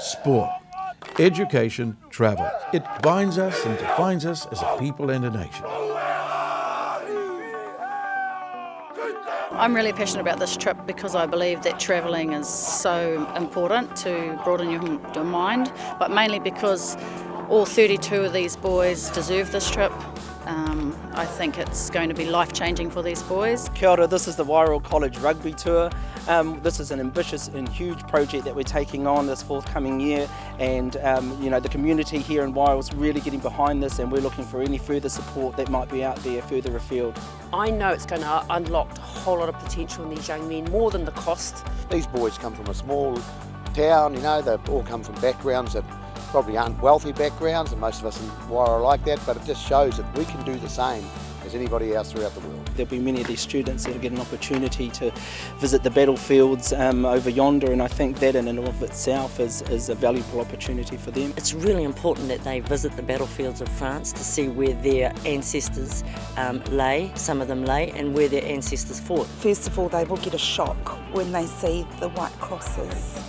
sport, education, travel. It binds us and defines us as a people and a nation. I'm really passionate about this trip because I believe that travelling is so important to broaden your mind, but mainly because all 32 of these boys deserve this trip. I think it's going to be life-changing for these boys. Kia ora, this is the Wairoa College Rugby Tour. This is an ambitious and huge project that we're taking on this forthcoming year, and the community here in Wairoa is really getting behind this, and we're looking for any further support that might be out there further afield. I know it's going to unlock a whole lot of potential in these young men, more than the cost. These boys come from a small town, they've all come from backgrounds that probably aren't wealthy backgrounds, and most of us in Wairoa are like that, but it just shows that we can do the same as anybody else throughout the world. There'll be many of these students that will get an opportunity to visit the battlefields over yonder, and I think that in and of itself is a valuable opportunity for them. It's really important that they visit the battlefields of France to see where their ancestors lay, some of them lay, and where their ancestors fought. First of all, they will get a shock when they see the white crosses,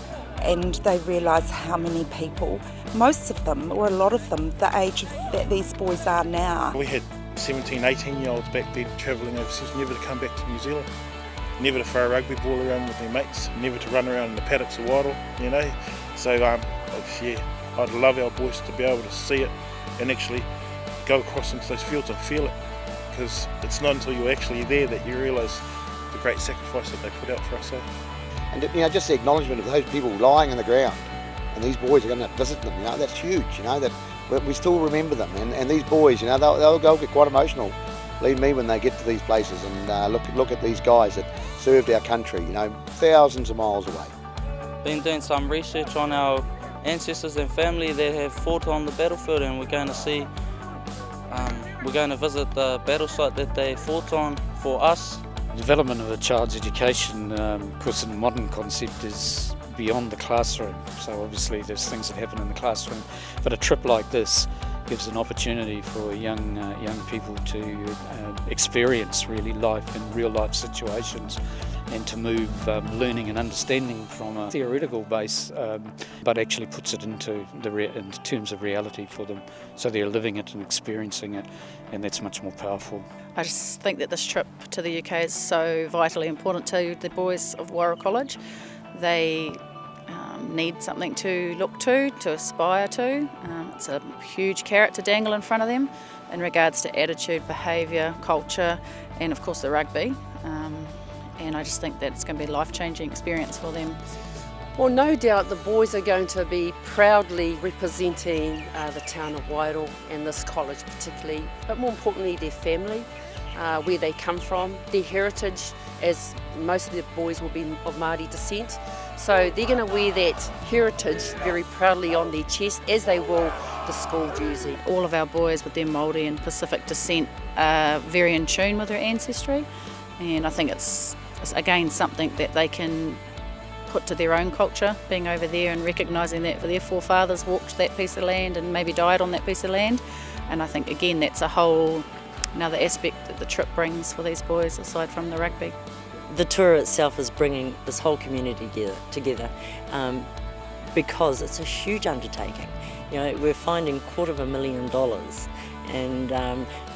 and they realise how many people, most of them, or a lot of them, the age that these boys are now. We had 17, 18-year-olds back then travelling overseas, never to come back to New Zealand, never to throw a rugby ball around with their mates, never to run around in the paddocks of Wairoa, So, I'd love our boys to be able to see it and actually go across into those fields and feel it, because it's not until you're actually there that you realise the great sacrifice that they put out for us. And just the acknowledgement of those people lying on the ground, and these boys are going to visit them, that's huge, that we still remember them, and these boys, they'll get quite emotional, believe me, when they get to these places and look at these guys that served our country, thousands of miles away. Been doing some research on our ancestors and family that have fought on the battlefield, and we're going to visit the battle site that they fought on for us. The development of a child's education, of course, in the modern concept is beyond the classroom. So obviously there's things that happen in the classroom, but a trip like this gives an opportunity for young people to experience really life in real life situations, and to move learning and understanding from a theoretical base, but actually puts it into terms of reality for them, so they're living it and experiencing it, and that's much more powerful. I just think that this trip to the UK is so vitally important to the boys of Wairoa College. They need something to look to aspire to. It's a huge carrot to dangle in front of them in regards to attitude, behaviour, culture, and of course the rugby. And I just think that it's going to be a life-changing experience for them. Well, no doubt the boys are going to be proudly representing the town of Wairoa and this college particularly, but more importantly their family, where they come from, their heritage, as most of the boys will be of Maori descent. So they're going to wear that heritage very proudly on their chest, as they will the school jersey. All of our boys with their Maori and Pacific descent are very in tune with their ancestry, and I think it's again something that they can put to their own culture, being over there and recognising that their forefathers walked that piece of land and maybe died on that piece of land. And I think again that's a whole another aspect that the trip brings for these boys aside from the rugby. The tour itself is bringing this whole community together because it's a huge undertaking. We're finding $250,000, and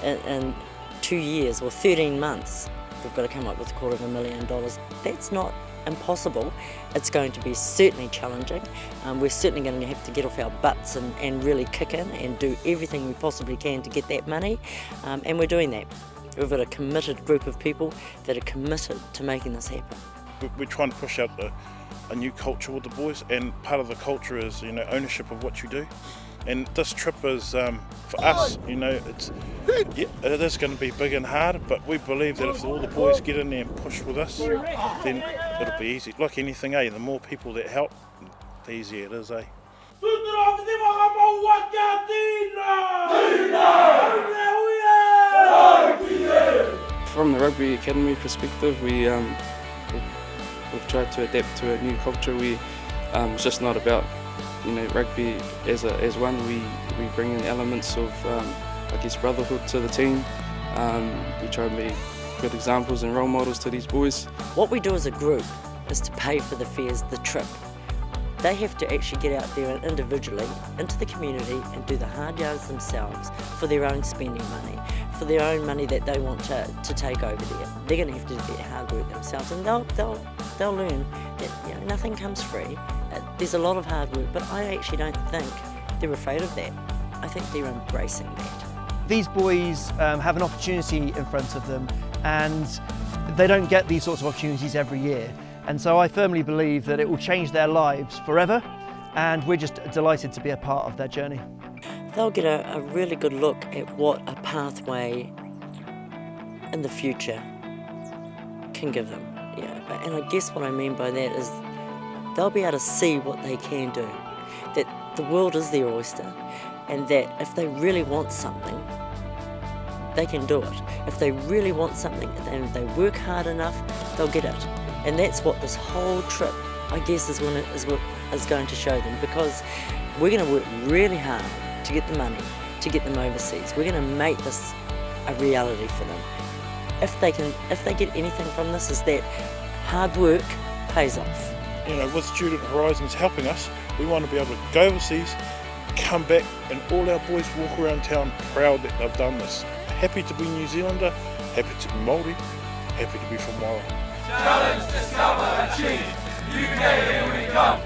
in 2 years or 13 months we've got to come up with $250,000. That's not impossible. It's going to be certainly challenging. We're certainly going to have to get off our butts and really kick in and do everything we possibly can to get that money, and we're doing that. We've got a committed group of people that are committed to making this happen. We're trying to push out a new culture with the boys, and part of the culture is ownership of what you do. And this trip is for us, it is going to be big and hard, but we believe that if all the boys get in there and push with us, then it'll be easy. Like anything, the more people that help, the easier it is, From the Rugby Academy perspective, we've tried to adapt to a new culture. It's just not about rugby as one. We bring in elements of brotherhood to the team. We try and be good examples and role models to these boys. What we do as a group is to pay for the fares, the trip, They have to actually get out there and individually into the community and do the hard yards themselves for their own spending money, for their own money that they want to take over there. They're going to have to do their hard work themselves, and they'll learn that nothing comes free. There's a lot of hard work, but I actually don't think they're afraid of that. I think they're embracing that. These boys have an opportunity in front of them, and they don't get these sorts of opportunities every year. And so I firmly believe that it will change their lives forever, and we're just delighted to be a part of their journey. They'll get a really good look at what a pathway in the future can give them. Yeah. And I guess what I mean by that is they'll be able to see what they can do, that the world is their oyster, and that if they really want something, they can do it. If they really want something and they work hard enough, they'll get it. And that's what this whole trip, I guess, is going to show them, because we're going to work really hard to get the money, to get them overseas. We're going to make this a reality for them. If they get anything from this, is that hard work pays off. With Student Horizons helping us, we want to be able to go overseas, come back, and all our boys walk around town proud that they've done this. Happy to be New Zealander, happy to be Maori, happy to be from Wairoa. Challenge, discover, achieve. UK, here we come.